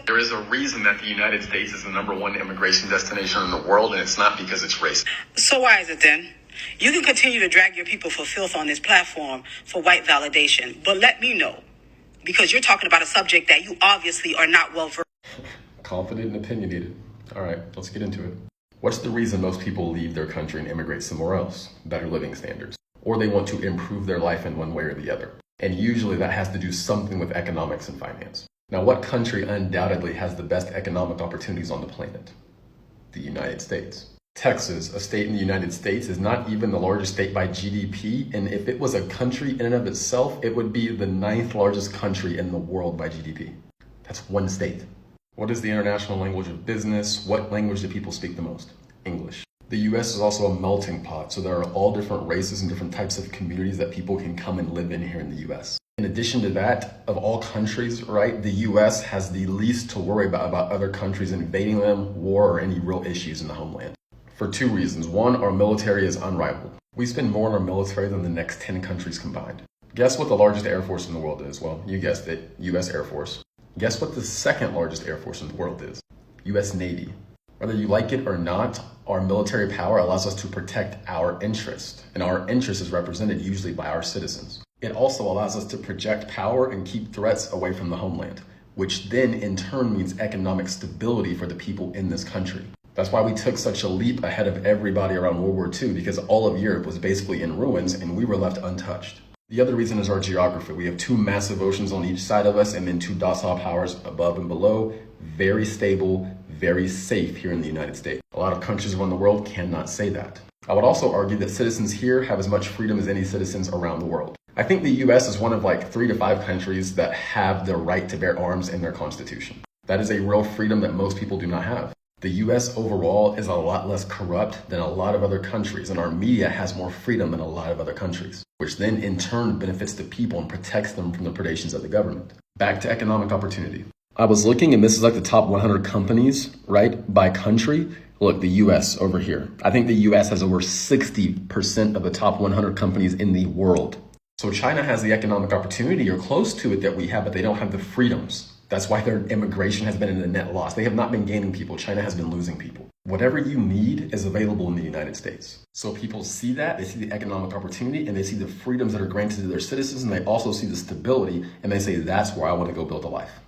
There is a reason that the United States is the #1 immigration destination in the world, and it's not because it's racist. So why is it then? You can continue to drag your people for filth on this platform for white validation, but let me know, because you're talking about a subject that you obviously are not well versed. Confident and opinionated. All right, let's get into it. What's the reason most people leave their country and immigrate somewhere else? Better living standards. Or they want to improve their life in one way or the other. And usually that has to do something with economics and finance. Now, what country undoubtedly has the best economic opportunities on the planet? The United States. Texas, a state in the United States, is not even the largest state by GDP, and if it was a country in and of itself, it would be the 9th largest country in the world by GDP. That's one state. What is the international language of business? What language do people speak the most? English. The US is also a melting pot, so there are all different races and different types of communities that people can come and live in here in the US. In addition to that, of all countries, right, the US has the least to worry about other countries invading them, war, or any real issues in the homeland. For 2 reasons. One, our military is unrivaled. We spend more on our military than the next 10 countries combined. Guess what the largest air force in the world is? Well, you guessed it, US Air Force. Guess what the second largest air force in the world is? US Navy. Whether you like it or not, our military power allows us to protect our interest, and our interest is represented usually by our citizens. It also allows us to project power and keep threats away from the homeland, which then in turn means economic stability for the people in this country. That's why we took such a leap ahead of everybody around World War II, because all of Europe was basically in ruins and we were left untouched. The other reason is our geography. We have 2 massive oceans on each side of us and then 2 docile powers above and below. Very stable, very safe here in the United States. A lot of countries around the world cannot say that. I would also argue that citizens here have as much freedom as any citizens around the world. I think the US is one of like 3 to 5 countries that have the right to bear arms in their constitution. That is a real freedom that most people do not have. The US overall is a lot less corrupt than a lot of other countries, and our media has more freedom than a lot of other countries, which then in turn benefits the people and protects them from the predations of the government. Back to economic opportunity. I was looking, and this is like the top 100 companies, right, by country. Look, the US over here. I think the US has over 60% of the top 100 companies in the world. So China has the economic opportunity or close to it that we have, but they don't have the freedoms. That's why their immigration has been in a net loss. They have not been gaining people. China has been losing people. Whatever you need is available in the United States. So people see that, they see the economic opportunity, and they see the freedoms that are granted to their citizens, and they also see the stability, and they say, that's where I want to go build a life.